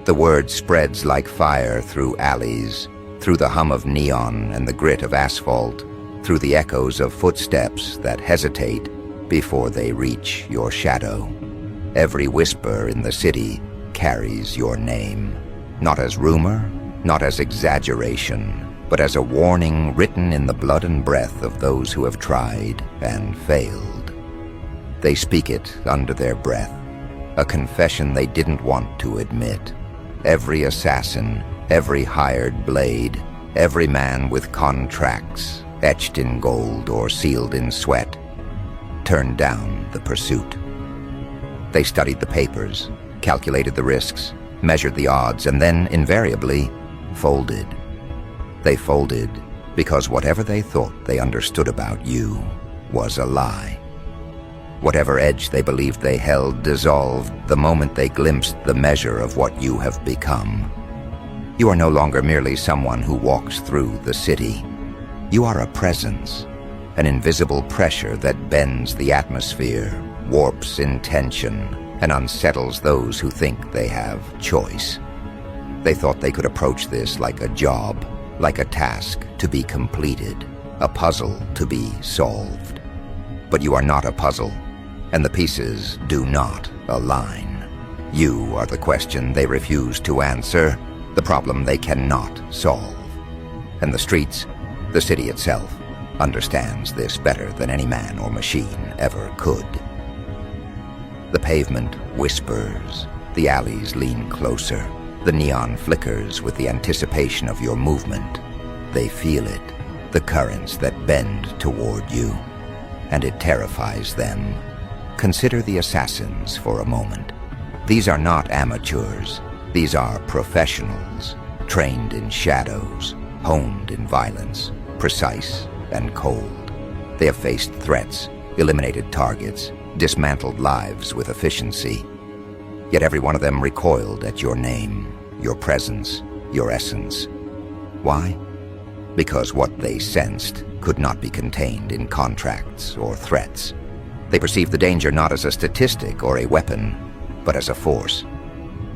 The word spreads like fire through alleys, through the hum of neon and the grit of asphalt, through the echoes of footsteps that hesitate before they reach your shadow. Every whisper in the city carries your name, not as rumor, not as exaggeration, but as a warning written in the blood and breath of those who have tried and failed. They speak it under their breath, a confession they didn't want to admit. Every assassin, every hired blade, every man with contracts etched in gold or sealed in sweat, turned down the pursuit. They studied the papers, calculated the risks, measured the odds, and then, invariably, folded. They folded because whatever they thought they understood about you was a lie. Whatever edge they believed they held dissolved the moment they glimpsed the measure of what you have become. You are no longer merely someone who walks through the city. You are a presence, an invisible pressure that bends the atmosphere, warps intention, and unsettles those who think they have choice. They thought they could approach this like a job, like a task to be completed, a puzzle to be solved. But you are not a puzzle, and the pieces do not align. You are the question they refuse to answer, the problem they cannot solve. And the streets, the city itself, understands this better than any man or machine ever could. The pavement whispers, the alleys lean closer, the neon flickers with the anticipation of your movement. They feel it, the currents that bend toward you, and it terrifies them. Consider the assassins for a moment. These are not amateurs. These are professionals, trained in shadows, honed in violence, precise and cold. They have faced threats, eliminated targets, dismantled lives with efficiency. Yet every one of them recoiled at your name, your presence, your essence. Why? Because what they sensed could not be contained in contracts or threats. They perceived the danger not as a statistic or a weapon, but as a force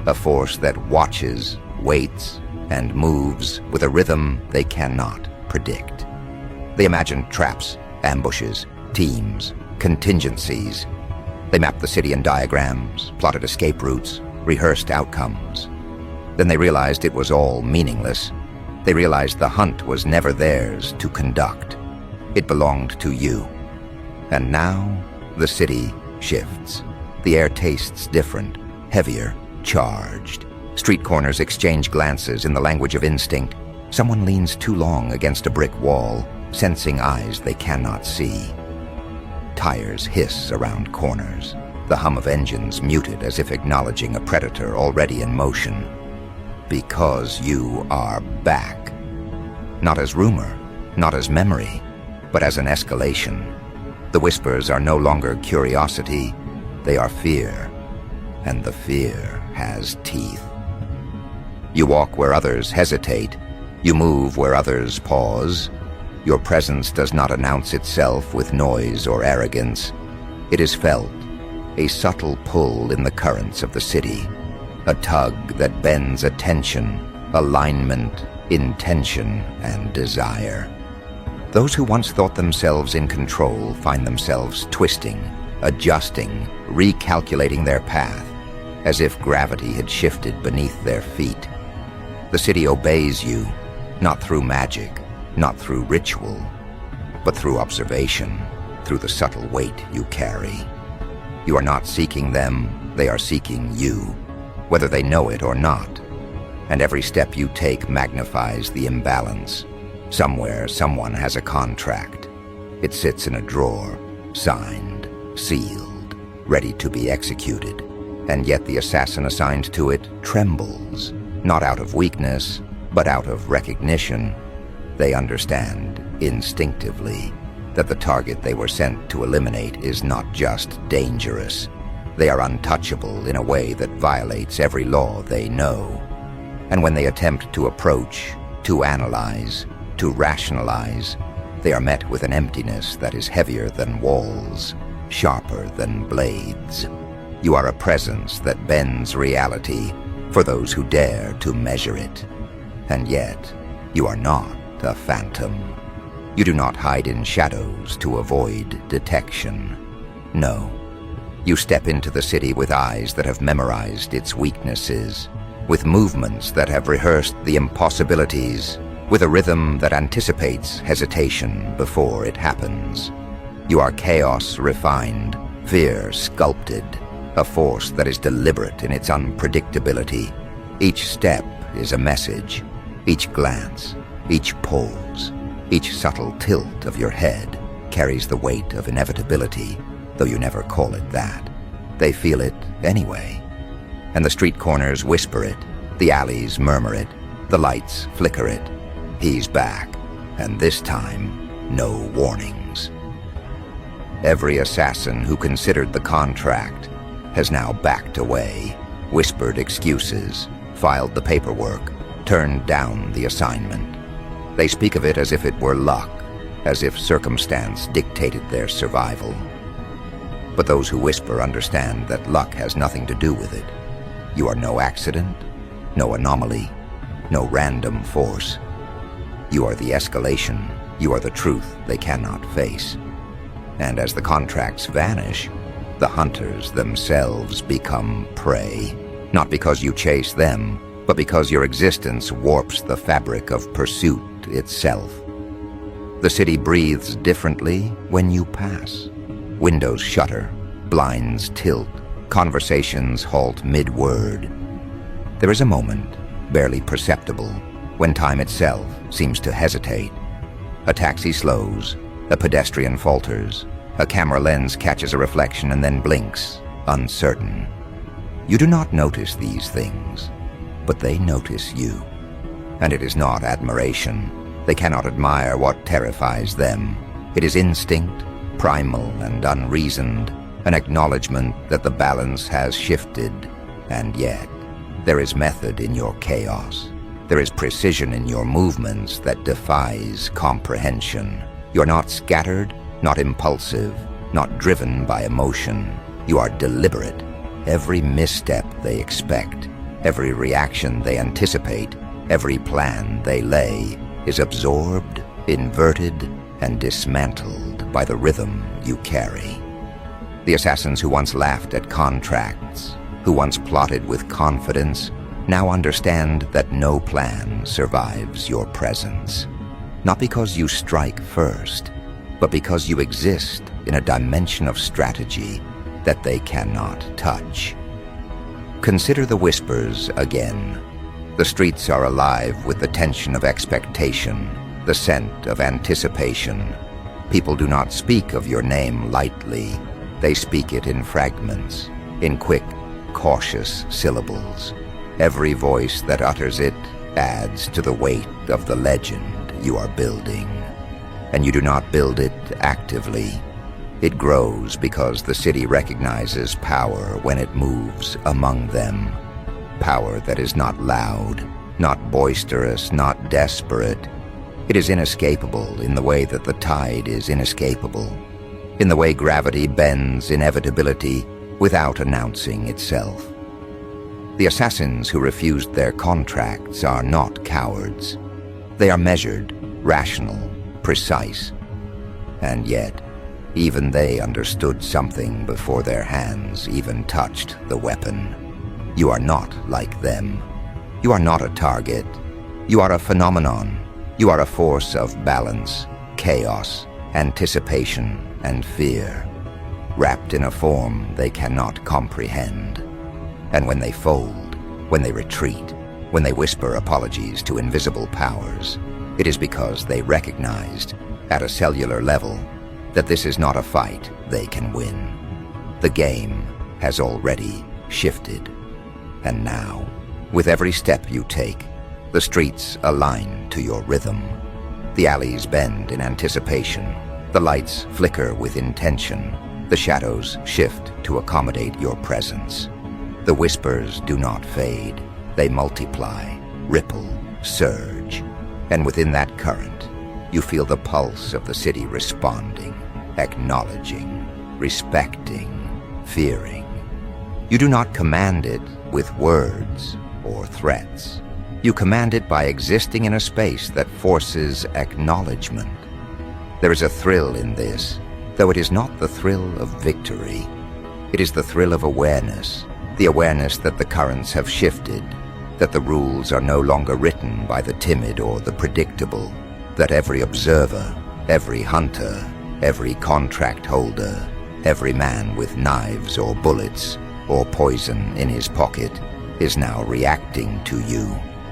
that watches, waits, and moves with a rhythm they cannot predict. They imagined traps, ambushes, teams, contingencies. They mapped the city in diagrams, plotted escape routes, rehearsed outcomes. Then they realized it was all meaningless. They realized the hunt was never theirs to conduct. It belonged to you. And now, the city shifts. The air tastes different, heavier, charged. Street corners exchange glances in the language of instinct. Someone leans too long against a brick wall, sensing eyes they cannot see. Tires hiss around corners, the hum of engines muted as if acknowledging a predator already in motion. Because you are back. Not as rumor, not as memory, but as an escalation. The whispers are no longer curiosity, they are fear, and the fear has teeth. You walk where others hesitate, you move where others pause. Your presence does not announce itself with noise or arrogance. It is felt, a subtle pull in the currents of the city, a tug that bends attention, alignment, intention, and desire. Those who once thought themselves in control find themselves twisting, adjusting, recalculating their path, as if gravity had shifted beneath their feet. The city obeys you, not through magic, not through ritual, but through observation, through the subtle weight you carry. You are not seeking them, they are seeking you, whether they know it or not. And every step you take magnifies the imbalance. Somewhere, someone has a contract. It sits in a drawer, signed, sealed, ready to be executed. And yet the assassin assigned to it trembles, not out of weakness, but out of recognition. They understand, instinctively, that the target they were sent to eliminate is not just dangerous. They are untouchable in a way that violates every law they know. And when they attempt to approach, to analyze, to rationalize, they are met with an emptiness that is heavier than walls, sharper than blades. You are a presence that bends reality, for those who dare to measure it. And yet, you are not a phantom. You do not hide in shadows to avoid detection. No. You step into the city with eyes that have memorized its weaknesses, with movements that have rehearsed the impossibilities, with a rhythm that anticipates hesitation before it happens. You are chaos refined, fear sculpted, a force that is deliberate in its unpredictability. Each step is a message. Each glance, each pose, each subtle tilt of your head carries the weight of inevitability, though you never call it that. They feel it anyway. And the street corners whisper it, the alleys murmur it, the lights flicker it. He's back, and this time, no warnings. Every assassin who considered the contract has now backed away, whispered excuses, filed the paperwork, turned down the assignment. They speak of it as if it were luck, as if circumstance dictated their survival. But those who whisper understand that luck has nothing to do with it. You are no accident, no anomaly, no random force. You are the escalation, you are the truth they cannot face. And as the contracts vanish, the hunters themselves become prey, not because you chase them, but because your existence warps the fabric of pursuit itself. The city breathes differently when you pass. Windows shutter, blinds tilt, conversations halt mid-word. There is a moment, barely perceptible, when time itself seems to hesitate. A taxi slows, a pedestrian falters, a camera lens catches a reflection and then blinks, uncertain. You do not notice these things, but they notice you. And it is not admiration. They cannot admire what terrifies them. It is instinct, primal and unreasoned, an acknowledgement that the balance has shifted. And yet, there is method in your chaos. There is precision in your movements that defies comprehension. You are not scattered, not impulsive, not driven by emotion. You are deliberate. Every misstep they expect, every reaction they anticipate, every plan they lay is absorbed, inverted, and dismantled by the rhythm you carry. The assassins who once laughed at contracts, who once plotted with confidence, now understand that no plan survives your presence. Not because you strike first, but because you exist in a dimension of strategy that they cannot touch. Consider the whispers again. The streets are alive with the tension of expectation, the scent of anticipation. People do not speak of your name lightly. They speak it in fragments, in quick, cautious syllables. Every voice that utters it adds to the weight of the legend you are building. And you do not build it actively. It grows because the city recognizes power when it moves among them. Power that is not loud, not boisterous, not desperate. It is inescapable in the way that the tide is inescapable, in the way gravity bends inevitability without announcing itself. The assassins who refused their contracts are not cowards. They are measured, rational, precise. And yet, even they understood something before their hands even touched the weapon. You are not like them. You are not a target. You are a phenomenon. You are a force of balance, chaos, anticipation, and fear, wrapped in a form they cannot comprehend. And when they fold, when they retreat, when they whisper apologies to invisible powers, it is because they recognized, at a cellular level, that this is not a fight they can win. The game has already shifted. And now, with every step you take, the streets align to your rhythm. The alleys bend in anticipation. The lights flicker with intention. The shadows shift to accommodate your presence. The whispers do not fade. They multiply, ripple, surge. And within that current, you feel the pulse of the city responding, acknowledging, respecting, fearing. You do not command it with words or threats. You command it by existing in a space that forces acknowledgement. There is a thrill in this, though it is not the thrill of victory. It is the thrill of awareness, the awareness that the currents have shifted, that the rules are no longer written by the timid or the predictable, that every observer, every hunter, every contract holder, every man with knives or bullets or poison in his pocket is now reacting to you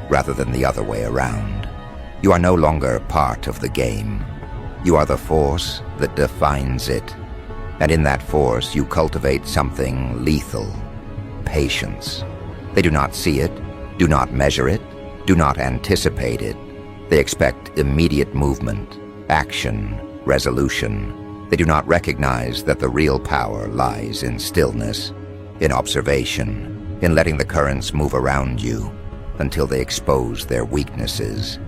rather than the other way around. You are no longer part of the game. You are the force that defines it. And in that force you cultivate something lethal: patience. They do not see it, do not measure it, do not anticipate it. They expect immediate movement, action, resolution. They do not recognize that the real power lies in stillness, in observation, in letting the currents move around you until they expose their weaknesses,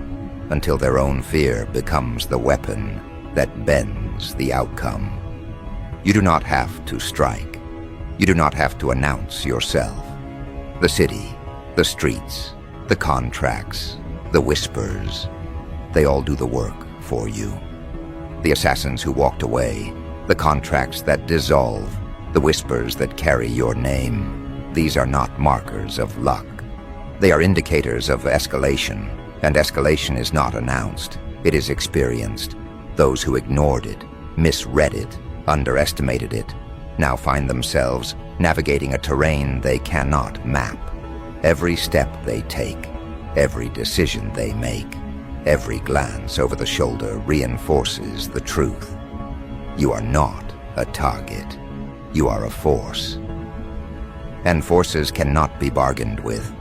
until their own fear becomes the weapon that bends the outcome. You do not have to strike. You do not have to announce yourself. The city, the streets, the contracts, the whispers, they all do the work for you. The assassins who walked away, the contracts that dissolve, the whispers that carry your name, these are not markers of luck. They are indicators of escalation, and escalation is not announced, it is experienced. Those who ignored it, misread it, underestimated it, now find themselves navigating a terrain they cannot map. Every step they take, every decision they make, every glance over the shoulder reinforces the truth. You are not a target. You are a force. And forces cannot be bargained with,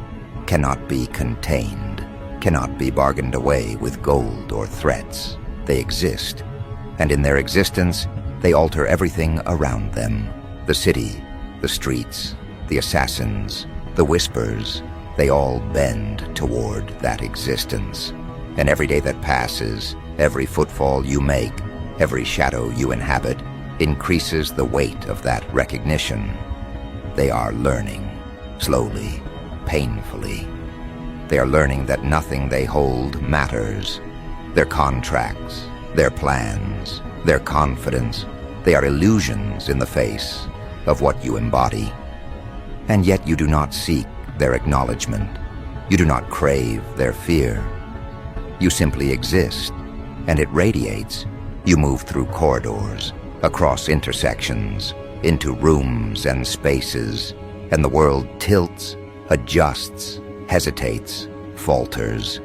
cannot be contained, cannot be bargained away with gold or threats. They exist, and in their existence, they alter everything around them. The city, the streets, the assassins, the whispers, they all bend toward that existence. And every day that passes, every footfall you make, every shadow you inhabit, increases the weight of that recognition. They are learning, slowly, painfully. They are learning that nothing they hold matters. Their contracts, their plans, their confidence, they are illusions in the face of what you embody. And yet you do not seek their acknowledgement. You do not crave their fear. You simply exist, and it radiates. You move through corridors, across intersections, into rooms and spaces, and the world tilts, adjusts, hesitates, falters.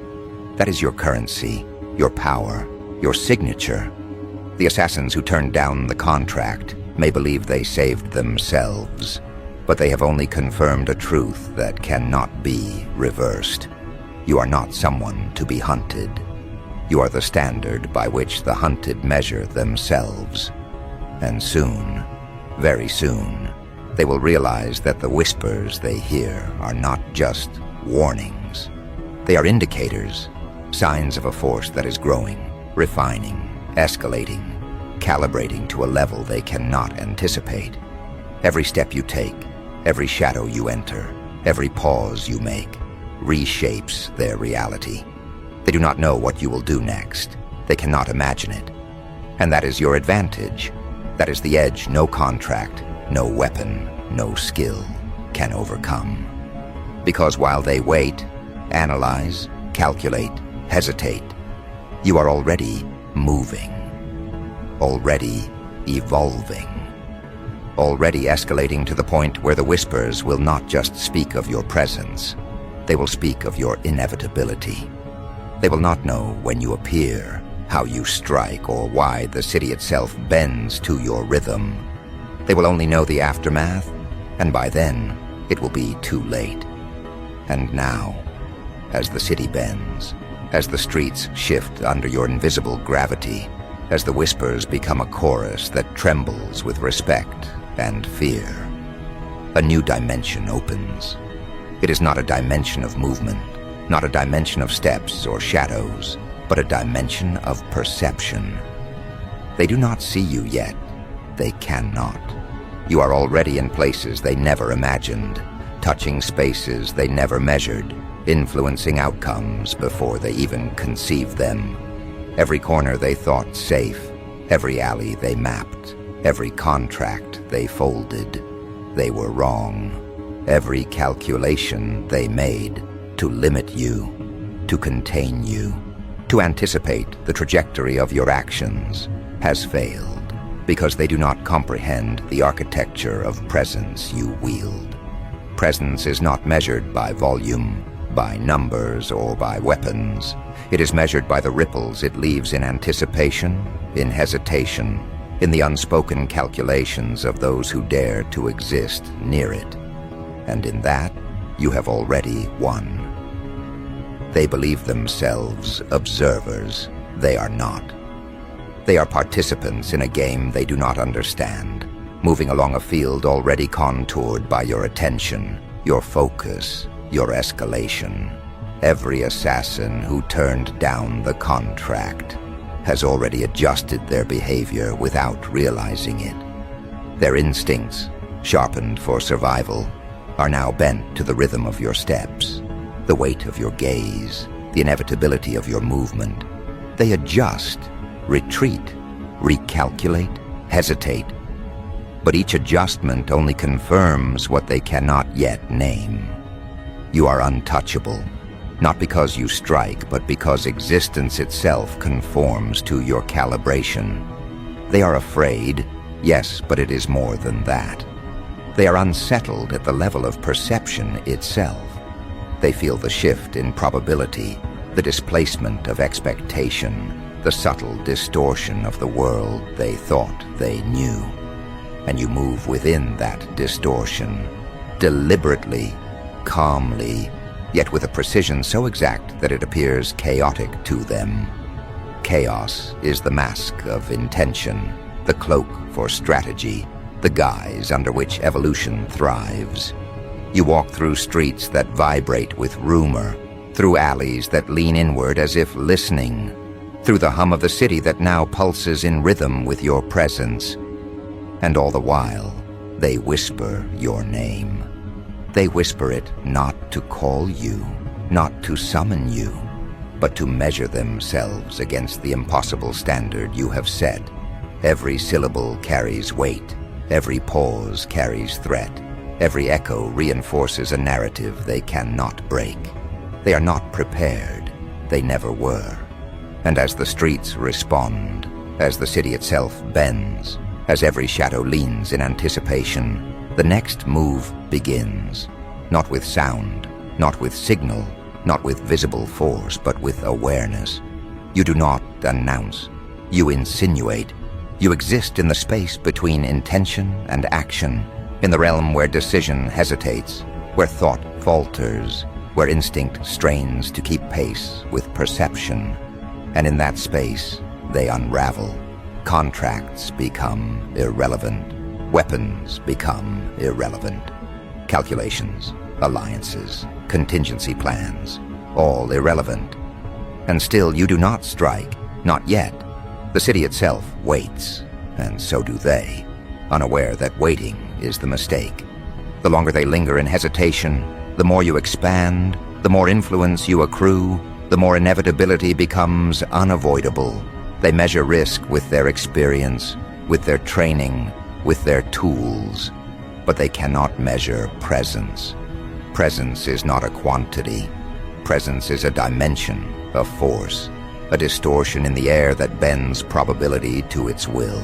That is your currency, your power, your signature. The assassins who turned down the contract may believe they saved themselves, but they have only confirmed a truth that cannot be reversed. You are not someone to be hunted. You are the standard by which the hunted measure themselves. And soon, very soon, they will realize that the whispers they hear are not just warnings. They are indicators, signs of a force that is growing, refining, escalating, calibrating to a level they cannot anticipate. Every step you take, every shadow you enter, every pause you make, reshapes their reality. They do not know what you will do next. They cannot imagine it. And that is your advantage. That is the edge no contract, no weapon, no skill can overcome. Because while they wait, analyze, calculate, hesitate, you are already moving, already evolving, already escalating to the point where the whispers will not just speak of your presence, they will speak of your inevitability. They will not know when you appear, how you strike, or why the city itself bends to your rhythm. They will only know the aftermath, and by then, it will be too late. And now, as the city bends, as the streets shift under your invisible gravity, as the whispers become a chorus that trembles with respect and fear, a new dimension opens. It is not a dimension of movement, not a dimension of steps or shadows, but a dimension of perception. They do not see you yet. They cannot. You are already in places they never imagined, touching spaces they never measured, influencing outcomes before they even conceived them. Every corner they thought safe, every alley they mapped, every contract they folded. They were wrong. Every calculation they made to limit you, to contain you, to anticipate the trajectory of your actions has failed because they do not comprehend the architecture of presence you wield. Presence is not measured by volume, by numbers, or by weapons. It is measured by the ripples it leaves in anticipation, in hesitation, in the unspoken calculations of those who dare to exist near it. And in that, you have already won. They believe themselves observers. They are not. They are participants in a game they do not understand, moving along a field already contoured by your attention, your focus, your escalation. Every assassin who turned down the contract has already adjusted their behavior without realizing it. Their instincts, sharpened for survival, are now bent to the rhythm of your steps, the weight of your gaze, the inevitability of your movement. They adjust, retreat, recalculate, hesitate. But each adjustment only confirms what they cannot yet name. You are untouchable, not because you strike, but because existence itself conforms to your calibration. They are afraid, yes, but it is more than that. They are unsettled at the level of perception itself. They feel the shift in probability, the displacement of expectation, the subtle distortion of the world they thought they knew. And you move within that distortion, deliberately, calmly, yet with a precision so exact that it appears chaotic to them. Chaos is the mask of intention, the cloak for strategy, the guise under which evolution thrives. You walk through streets that vibrate with rumor, through alleys that lean inward as if listening, through the hum of the city that now pulses in rhythm with your presence. And all the while, they whisper your name. They whisper it not to call you, not to summon you, but to measure themselves against the impossible standard you have set. Every syllable carries weight. Every pause carries threat. Every echo reinforces a narrative they cannot break. They are not prepared. They never were. And as the streets respond, as the city itself bends, as every shadow leans in anticipation, the next move begins. Not with sound, not with signal, not with visible force, but with awareness. You do not announce. You insinuate. You exist in the space between intention and action, in the realm where decision hesitates, where thought falters, where instinct strains to keep pace with perception. And in that space, they unravel. Contracts become irrelevant. Weapons become irrelevant. Calculations, alliances, contingency plans, all irrelevant. And still you do not strike, not yet. The city itself waits, and so do they, unaware that waiting is the mistake. The longer they linger in hesitation, the more you expand, the more influence you accrue, the more inevitability becomes unavoidable. They measure risk with their experience, with their training, with their tools, but they cannot measure presence. Presence is not a quantity. Presence is a dimension, a force, a distortion in the air that bends probability to its will.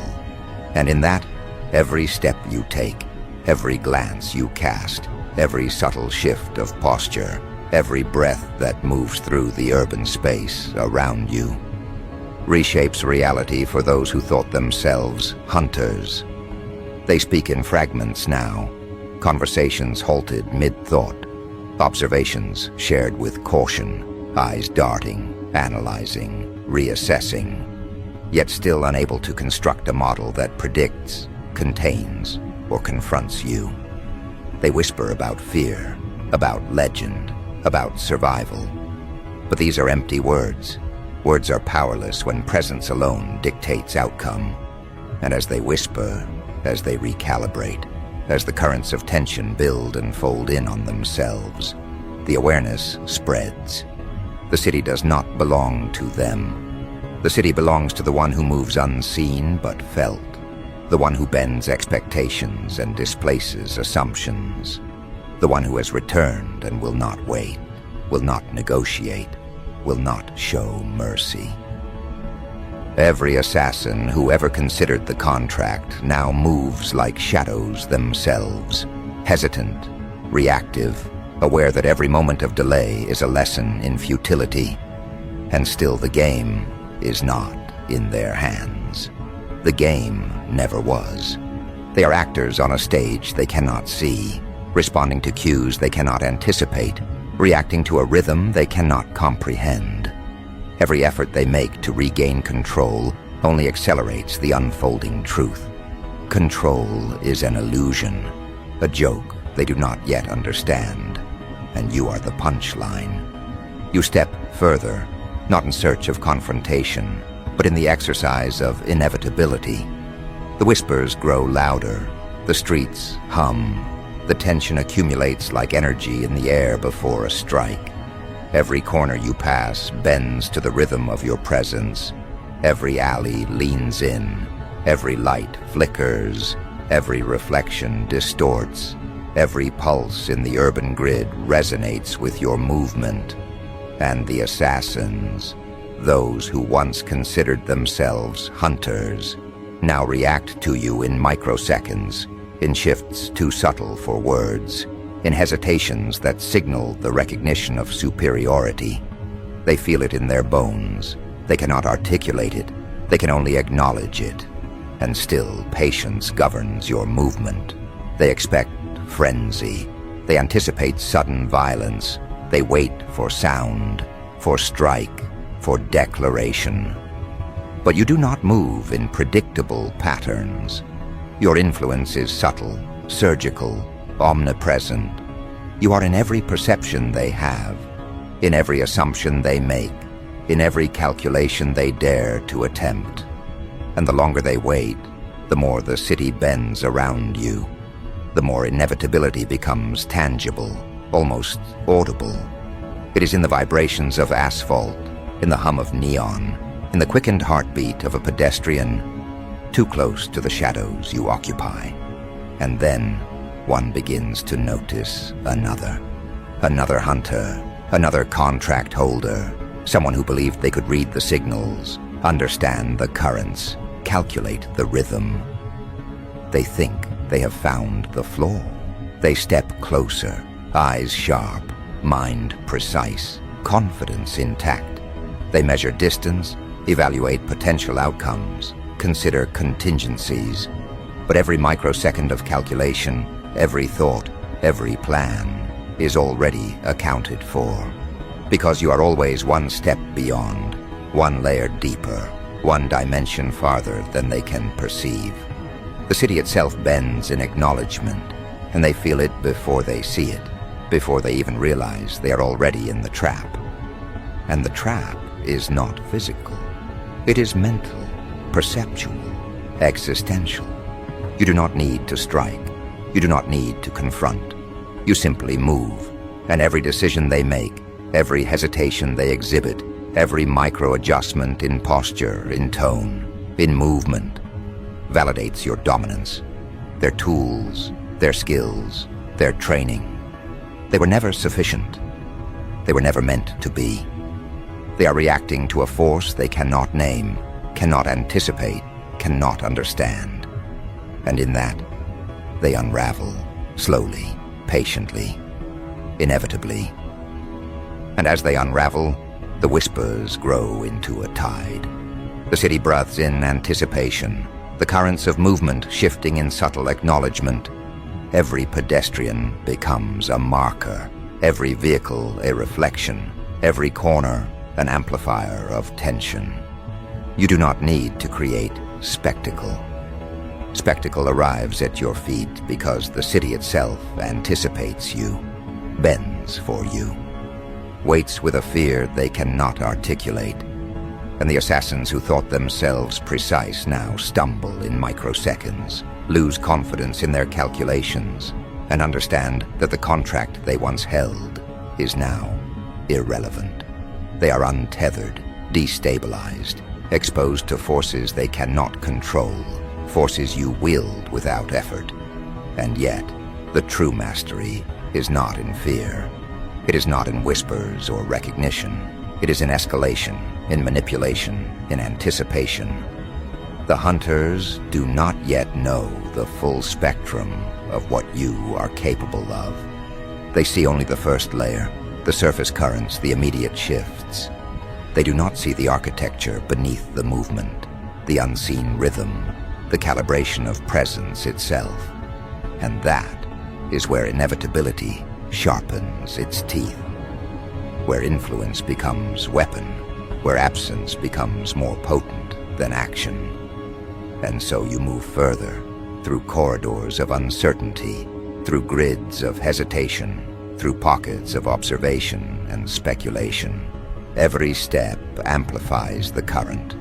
And in that, every step you take, every glance you cast, every subtle shift of posture, every breath that moves through the urban space around you, reshapes reality for those who thought themselves hunters. They speak in fragments now, conversations halted mid-thought, observations shared with caution, eyes darting, analyzing, reassessing, yet still unable to construct a model that predicts, contains, or confronts you. They whisper about fear, about legend, about survival. But these are empty words. Words are powerless when presence alone dictates outcome. And as they whisper, as they recalibrate, as the currents of tension build and fold in on themselves, the awareness spreads. The city does not belong to them. The city belongs to the one who moves unseen but felt, the one who bends expectations and displaces assumptions, the one who has returned and will not wait, will not negotiate, will not show mercy. Every assassin who ever considered the contract now moves like shadows themselves, hesitant, reactive, aware that every moment of delay is a lesson in futility, and still the game is not in their hands. The game never was. They are actors on a stage they cannot see, responding to cues they cannot anticipate, reacting to a rhythm they cannot comprehend. Every effort they make to regain control only accelerates the unfolding truth. Control is an illusion, a joke they do not yet understand, and you are the punchline. You step further, not in search of confrontation, but in the exercise of inevitability. The whispers grow louder, the streets hum, the tension accumulates like energy in the air before a strike. Every corner you pass bends to the rhythm of your presence. Every alley leans in. Every light flickers. Every reflection distorts. Every pulse in the urban grid resonates with your movement. And the assassins, those who once considered themselves hunters, now react to you in microseconds, in shifts too subtle for words, in hesitations that signal the recognition of superiority. They feel it in their bones. They cannot articulate it. They can only acknowledge it. And still, patience governs your movement. They expect frenzy. They anticipate sudden violence. They wait for sound, for strike, for declaration. But you do not move in predictable patterns. Your influence is subtle, surgical, omnipresent. You are in every perception they have, in every assumption they make, in every calculation they dare to attempt. And the longer they wait, the more the city bends around you, the more inevitability becomes tangible, almost audible. It is in the vibrations of asphalt, in the hum of neon, in the quickened heartbeat of a pedestrian, too close to the shadows you occupy. And then one begins to notice another hunter, another contract holder, someone who believed they could read the signals, understand the currents, calculate the rhythm. They think they have found the flaw. They step closer, eyes sharp, mind precise, confidence intact. They measure distance, evaluate potential outcomes, consider contingencies. But every microsecond of calculation, every thought, every plan is already accounted for. Because you are always one step beyond, one layer deeper, one dimension farther than they can perceive. The city itself bends in acknowledgement, and they feel it before they see it, before they even realize they are already in the trap. And the trap is not physical. It is mental, perceptual, existential. You do not need to strike. You do not need to confront. You simply move, and every decision they make, every hesitation they exhibit, every micro-adjustment in posture, in tone, in movement, validates your dominance, their tools, their skills, their training. They were never sufficient. They were never meant to be. They are reacting to a force they cannot name, cannot anticipate, cannot understand. And in that, they unravel, slowly, patiently, inevitably. And as they unravel, the whispers grow into a tide. The city breathes in anticipation, the currents of movement shifting in subtle acknowledgement. Every pedestrian becomes a marker, every vehicle a reflection, every corner an amplifier of tension. You do not need to create spectacle. Spectacle arrives at your feet because the city itself anticipates you, bends for you, waits with a fear they cannot articulate. And the assassins who thought themselves precise now stumble in microseconds, lose confidence in their calculations, and understand that the contract they once held is now irrelevant. They are untethered, destabilized, exposed to forces they cannot control, forces you wield without effort. And yet, the true mastery is not in fear. It is not in whispers or recognition. It is in escalation, in manipulation, in anticipation. The hunters do not yet know the full spectrum of what you are capable of. They see only the first layer, the surface currents, the immediate shifts. They do not see the architecture beneath the movement, the unseen rhythm, the calibration of presence itself. And that is where inevitability sharpens its teeth, where influence becomes weapon, where absence becomes more potent than action. And so you move further, through corridors of uncertainty, through grids of hesitation, through pockets of observation and speculation. Every step amplifies the current.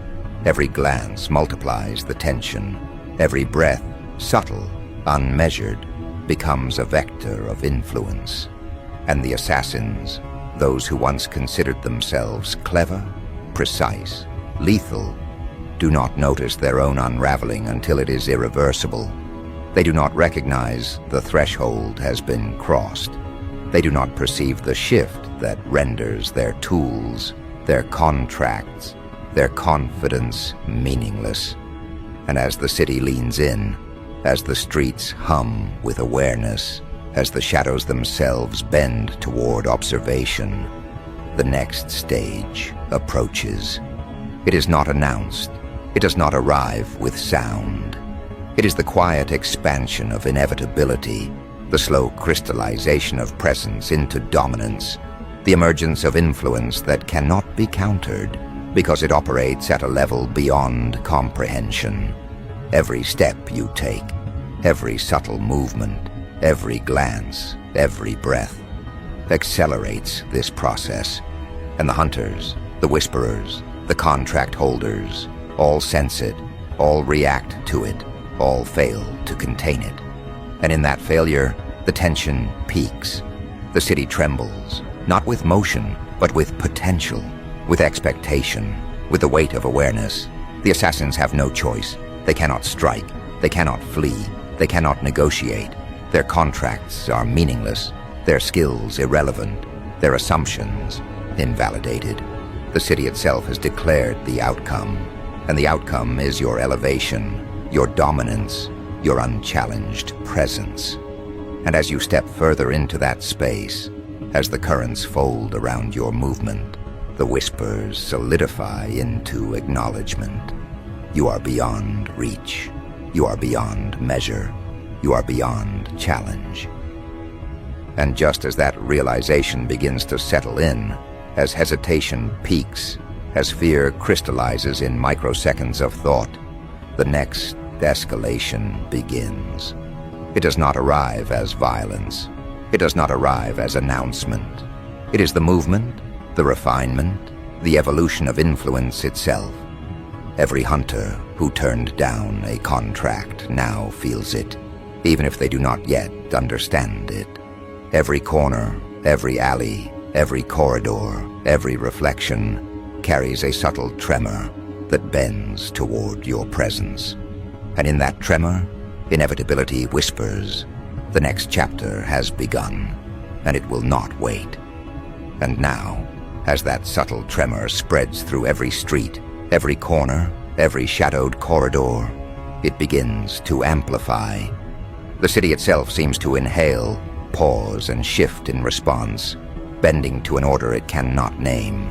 Every glance multiplies the tension. Every breath, subtle, unmeasured, becomes a vector of influence. And the assassins, those who once considered themselves clever, precise, lethal, do not notice their own unraveling until it is irreversible. They do not recognize the threshold has been crossed. They do not perceive the shift that renders their tools, their contracts, their confidence meaningless. And as the city leans in, as the streets hum with awareness, as the shadows themselves bend toward observation, the next stage approaches. It is not announced. It does not arrive with sound. It is the quiet expansion of inevitability, the slow crystallization of presence into dominance, the emergence of influence that cannot be countered because it operates at a level beyond comprehension. Every step you take, every subtle movement, every glance, every breath accelerates this process. And the hunters, the whisperers, the contract holders, all sense it, all react to it, all fail to contain it. And in that failure, the tension peaks. The city trembles, not with motion, but with potential, with expectation, with the weight of awareness. The assassins have no choice. They cannot strike. They cannot flee. They cannot negotiate. Their contracts are meaningless. Their skills irrelevant. Their assumptions invalidated. The city itself has declared the outcome. And the outcome is your elevation, your dominance, your unchallenged presence. And as you step further into that space, as the currents fold around your movement, the whispers solidify into acknowledgement. You are beyond reach. You are beyond measure. You are beyond challenge. And just as that realization begins to settle in, as hesitation peaks, as fear crystallizes in microseconds of thought, the next escalation begins. It does not arrive as violence. It does not arrive as announcement. It is the movement, the refinement, the evolution of influence itself. Every hunter who turned down a contract now feels it, even if they do not yet understand it. Every corner, every alley, every corridor, every reflection carries a subtle tremor that bends toward your presence. And in that tremor, inevitability whispers, the next chapter has begun, and it will not wait. And now, as that subtle tremor spreads through every street, every corner, every shadowed corridor, it begins to amplify. The city itself seems to inhale, pause, and shift in response, bending to an order it cannot name.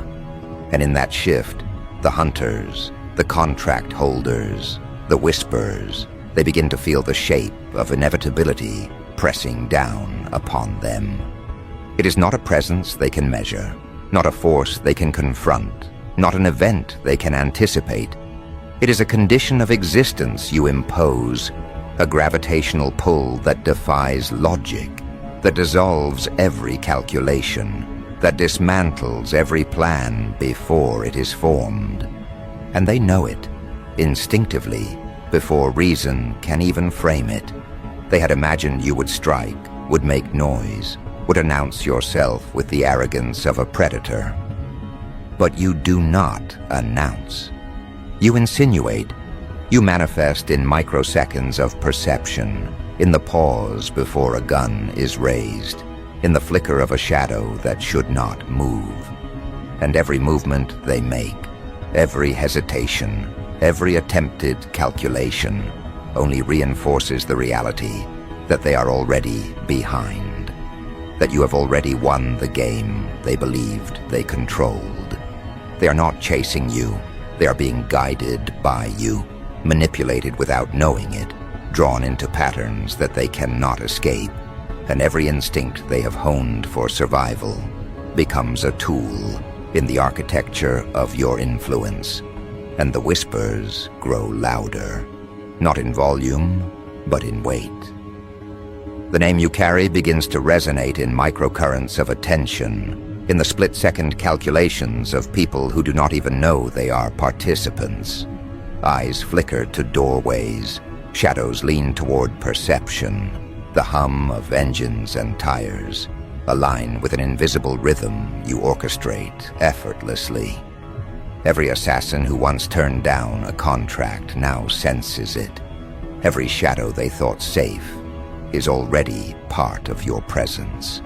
And in that shift, the hunters, the contract holders, the whisperers, they begin to feel the shape of inevitability pressing down upon them. It is not a presence they can measure, not a force they can confront, not an event they can anticipate. It is a condition of existence you impose, a gravitational pull that defies logic, that dissolves every calculation, that dismantles every plan before it is formed. And they know it, instinctively, before reason can even frame it. They had imagined you would strike, would make noise, would announce yourself with the arrogance of a predator. But you do not announce. You insinuate. You manifest in microseconds of perception, in the pause before a gun is raised, in the flicker of a shadow that should not move. And every movement they make, every hesitation, every attempted calculation, only reinforces the reality that they are already behind, that you have already won the game they believed they controlled. They are not chasing you, they are being guided by you, manipulated without knowing it, drawn into patterns that they cannot escape, and every instinct they have honed for survival becomes a tool in the architecture of your influence, and the whispers grow louder, not in volume, but in weight. The name you carry begins to resonate in microcurrents of attention, in the split-second calculations of people who do not even know they are participants. Eyes flicker to doorways, shadows lean toward perception, the hum of engines and tires, align with an invisible rhythm you orchestrate effortlessly. Every assassin who once turned down a contract now senses it. Every shadow they thought safe is already part of your presence.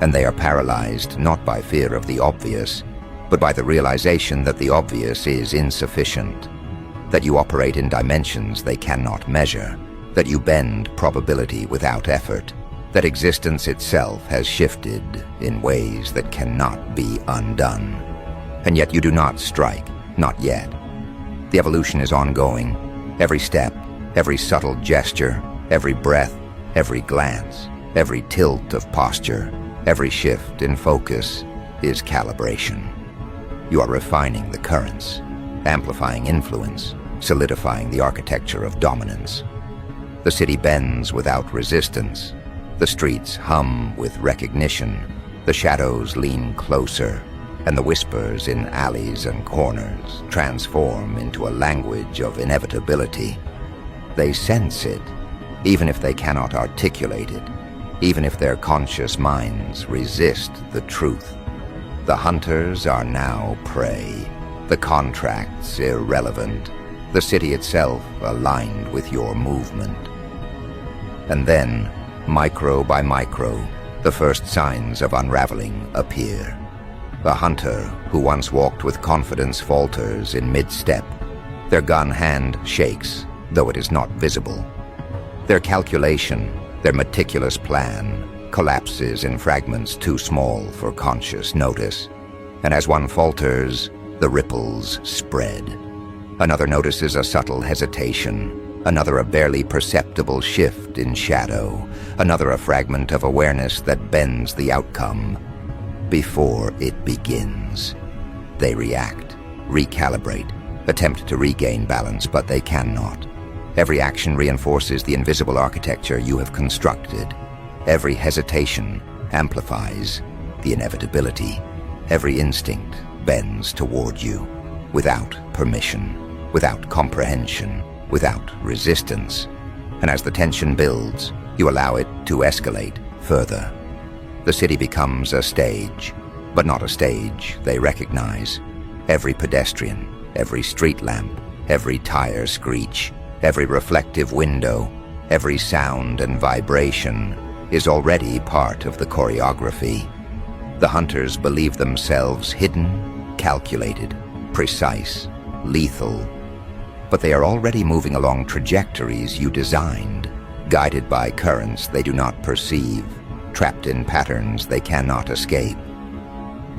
And they are paralyzed not by fear of the obvious, but by the realization that the obvious is insufficient, that you operate in dimensions they cannot measure, that you bend probability without effort, that existence itself has shifted in ways that cannot be undone. And yet you do not strike, not yet. The evolution is ongoing. Every step, every subtle gesture, every breath, every glance, every tilt of posture, every shift in focus is calibration. You are refining the currents, amplifying influence, solidifying the architecture of dominance. The city bends without resistance. The streets hum with recognition. The shadows lean closer, and the whispers in alleys and corners transform into a language of inevitability. They sense it, even if they cannot articulate it, even if their conscious minds resist the truth. The hunters are now prey, the contracts irrelevant, the city itself aligned with your movement. And then, micro by micro, the first signs of unraveling appear. The hunter who once walked with confidence falters in mid-step. Their gun hand shakes, though it is not visible. Their calculation, their meticulous plan, collapses in fragments too small for conscious notice. And as one falters, the ripples spread. Another notices a subtle hesitation, another a barely perceptible shift in shadow, another a fragment of awareness that bends the outcome before it begins. They react, recalibrate, attempt to regain balance, but they cannot. Every action reinforces the invisible architecture you have constructed. Every hesitation amplifies the inevitability. Every instinct bends toward you, without permission, without comprehension, without resistance. And as the tension builds, you allow it to escalate further. The city becomes a stage, but not a stage they recognize. Every pedestrian, every street lamp, every tire screech, every reflective window, every sound and vibration is already part of the choreography. The hunters believe themselves hidden, calculated, precise, lethal. But they are already moving along trajectories you designed, guided by currents they do not perceive, trapped in patterns they cannot escape.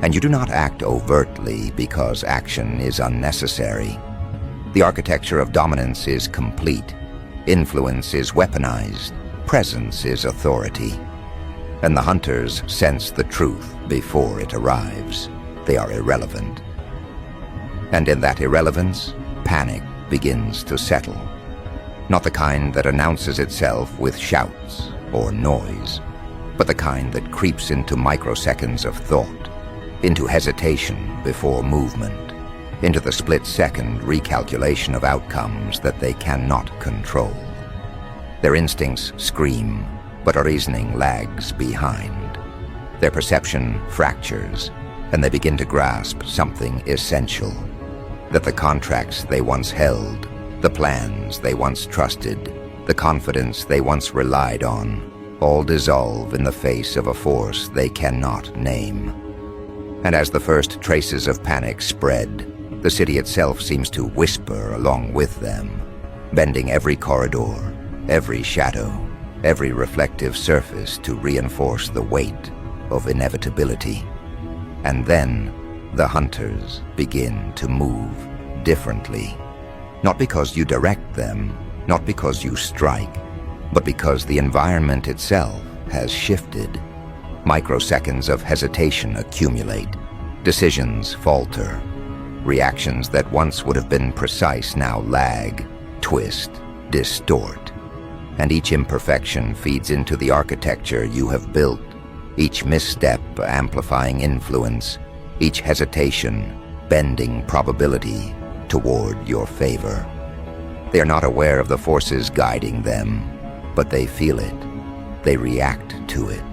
And you do not act overtly because action is unnecessary. The architecture of dominance is complete. Influence is weaponized. Presence is authority. And the hunters sense the truth before it arrives. They are irrelevant. And in that irrelevance, panic begins to settle. Not the kind that announces itself with shouts or noise, but the kind that creeps into microseconds of thought, into hesitation before movement, into the split-second recalculation of outcomes that they cannot control. Their instincts scream, but our reasoning lags behind. Their perception fractures, and they begin to grasp something essential: that the contracts they once held, the plans they once trusted, the confidence they once relied on, all dissolve in the face of a force they cannot name. And as the first traces of panic spread, the city itself seems to whisper along with them, bending every corridor, every shadow, every reflective surface to reinforce the weight of inevitability. And then the hunters begin to move differently. Not because you direct them, not because you strike, but because the environment itself has shifted. Microseconds of hesitation accumulate. Decisions falter. Reactions that once would have been precise now lag, twist, distort. And each imperfection feeds into the architecture you have built, each misstep amplifying influence, each hesitation bending probability toward your favor. They are not aware of the forces guiding them, but they feel it. They react to it.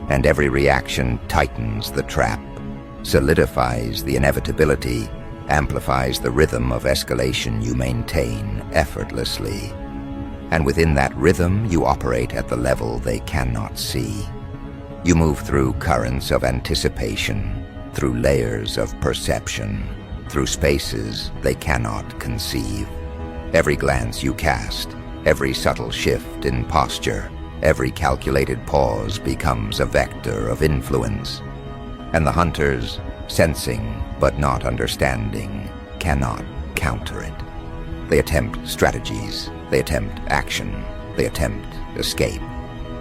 And every reaction tightens the trap, solidifies the inevitability, amplifies the rhythm of escalation you maintain effortlessly. And within that rhythm, you operate at the level they cannot see. You move through currents of anticipation, through layers of perception, through spaces they cannot conceive. Every glance you cast, every subtle shift in posture, every calculated pause becomes a vector of influence. And the hunters, sensing but not understanding, cannot counter it. They attempt strategies, they attempt action, they attempt escape.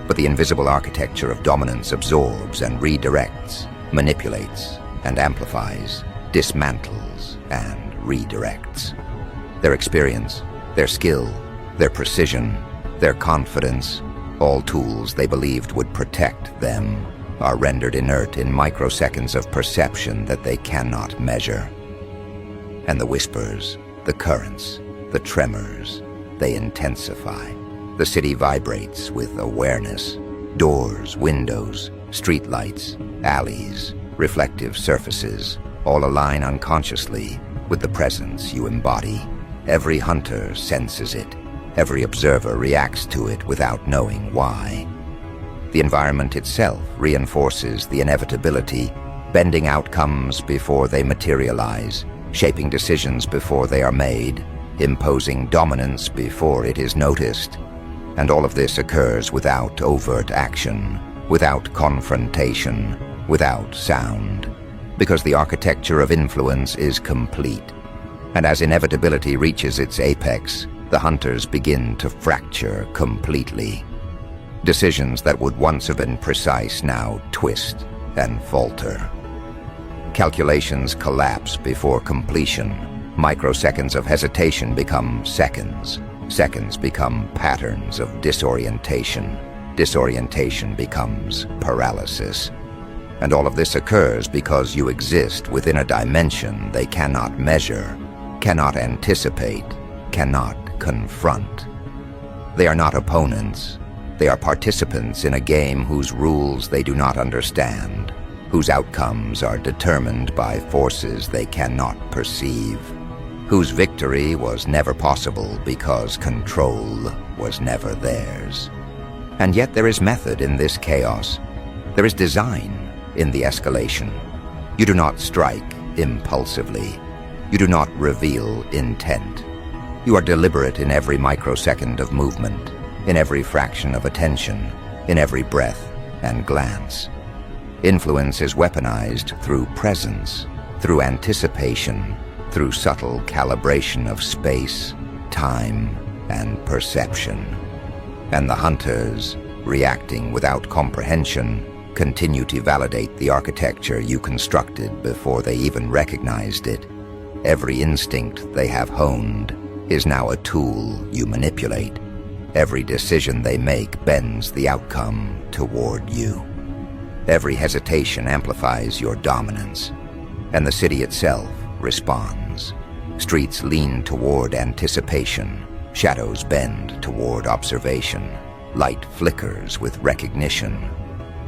But the invisible architecture of dominance absorbs and redirects, manipulates and amplifies, dismantles and redirects. Their experience, their skill, their precision, their confidence, all tools they believed would protect them, are rendered inert in microseconds of perception that they cannot measure. And the whispers, the currents, the tremors, they intensify. The city vibrates with awareness. Doors, windows, streetlights, alleys, reflective surfaces, all align unconsciously with the presence you embody. Every hunter senses it. Every observer reacts to it without knowing why. The environment itself reinforces the inevitability, bending outcomes before they materialize, shaping decisions before they are made, imposing dominance before it is noticed. And all of this occurs without overt action, without confrontation, without sound, because the architecture of influence is complete. And as inevitability reaches its apex, the hunters begin to fracture completely. Decisions that would once have been precise now twist and falter. Calculations collapse before completion. Microseconds of hesitation become seconds. Seconds become patterns of disorientation. Disorientation becomes paralysis. And all of this occurs because you exist within a dimension they cannot measure, cannot anticipate, cannot confront. They are not opponents. They are participants in a game whose rules they do not understand, whose outcomes are determined by forces they cannot perceive, whose victory was never possible because control was never theirs. And yet there is method in this chaos. There is design in the escalation. You do not strike impulsively. You do not reveal intent. You are deliberate in every microsecond of movement, in every fraction of attention, in every breath and glance. Influence is weaponized through presence, through anticipation, through subtle calibration of space, time, and perception. And the hunters, reacting without comprehension, continue to validate the architecture you constructed before they even recognized it. Every instinct they have honed is now a tool you manipulate. Every decision they make bends the outcome toward you. Every hesitation amplifies your dominance. And the city itself, responds. Streets lean toward anticipation. Shadows bend toward observation. Light flickers with recognition.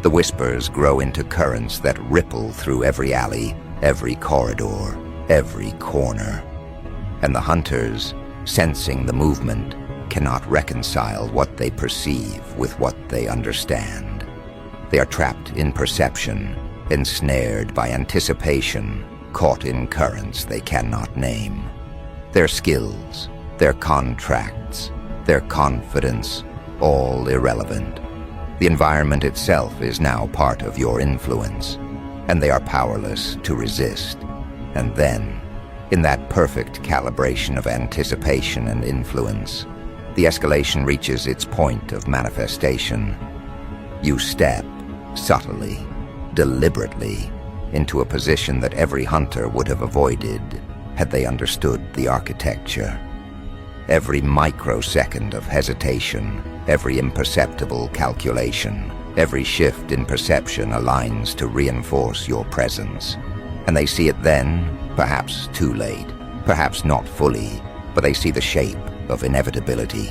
The whispers grow into currents that ripple through every alley, every corridor, every corner. And the hunters, sensing the movement, cannot reconcile what they perceive with what they understand. They are trapped in perception, ensnared by anticipation, caught in currents they cannot name. Their skills, their contracts, their confidence, all irrelevant. The environment itself is now part of your influence, and they are powerless to resist. And then, in that perfect calibration of anticipation and influence, the escalation reaches its point of manifestation. You step, subtly, deliberately, into a position that every hunter would have avoided had they understood the architecture. Every microsecond of hesitation, every imperceptible calculation, every shift in perception aligns to reinforce your presence. And they see it then, perhaps too late, perhaps not fully, but they see the shape of inevitability.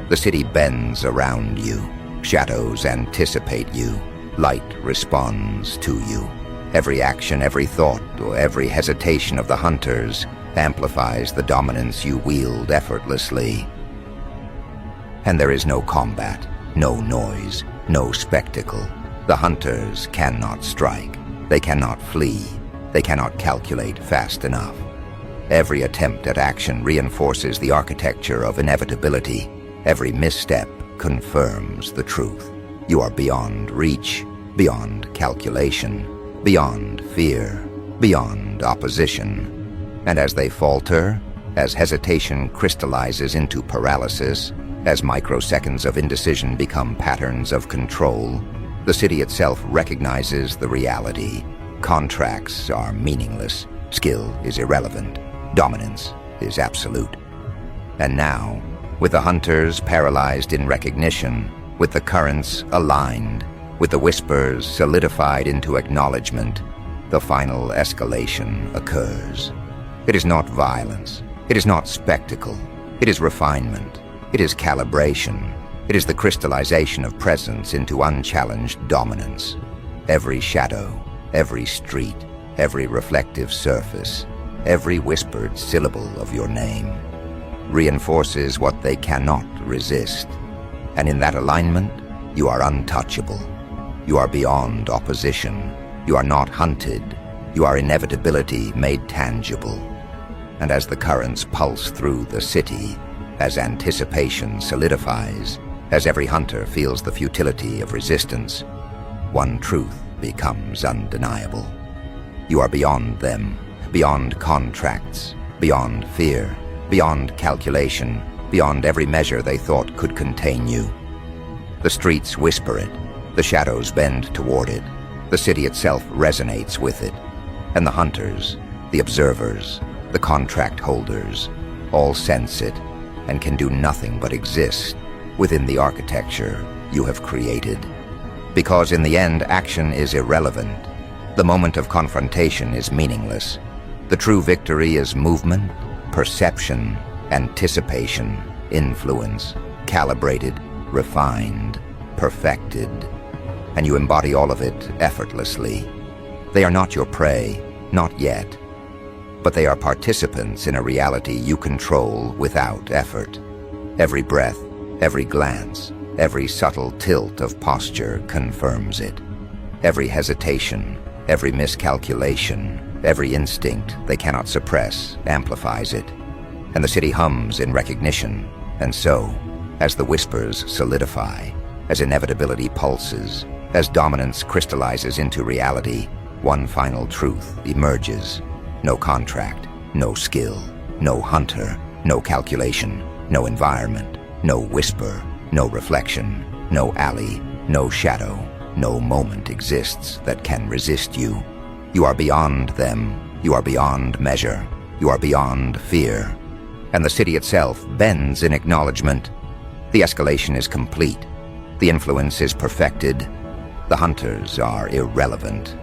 The city bends around you. Shadows anticipate you. Light responds to you. Every action, every thought, or every hesitation of the hunters amplifies the dominance you wield effortlessly. And there is no combat, no noise, no spectacle. The hunters cannot strike. They cannot flee. They cannot calculate fast enough. Every attempt at action reinforces the architecture of inevitability. Every misstep confirms the truth. You are beyond reach, beyond calculation, beyond fear, beyond opposition. And as they falter, as hesitation crystallizes into paralysis, as microseconds of indecision become patterns of control, the city itself recognizes the reality. Contracts are meaningless. Skill is irrelevant. Dominance is absolute. And now, with the hunters paralyzed in recognition, with the currents aligned, with the whispers solidified into acknowledgement, the final escalation occurs. It is not violence. It is not spectacle. It is refinement. It is calibration. It is the crystallization of presence into unchallenged dominance. Every shadow, every street, every reflective surface, every whispered syllable of your name reinforces what they cannot resist. And in that alignment, you are untouchable. You are beyond opposition. You are not hunted. You are inevitability made tangible. And as the currents pulse through the city, as anticipation solidifies, as every hunter feels the futility of resistance, one truth becomes undeniable. You are beyond them, beyond contracts, beyond fear, beyond calculation, beyond every measure they thought could contain you. The streets whisper it, the shadows bend toward it, the city itself resonates with it, and the hunters, the observers, the contract holders, all sense it and can do nothing but exist within the architecture you have created. Because in the end, action is irrelevant. The moment of confrontation is meaningless. The true victory is movement, perception, anticipation, influence, calibrated, refined, perfected, and you embody all of it effortlessly. They are not your prey, not yet, but they are participants in a reality you control without effort. Every breath, every glance, every subtle tilt of posture confirms it. Every hesitation, every miscalculation, every instinct they cannot suppress amplifies it. And the city hums in recognition. And so, as the whispers solidify, as inevitability pulses, as dominance crystallizes into reality, one final truth emerges. No contract, no skill, no hunter, no calculation, no environment, no whisper, no reflection, no alley, no shadow, no moment exists that can resist you. You are beyond them. You are beyond measure. You are beyond fear. And the city itself bends in acknowledgement. The escalation is complete. The influence is perfected. The hunters are irrelevant.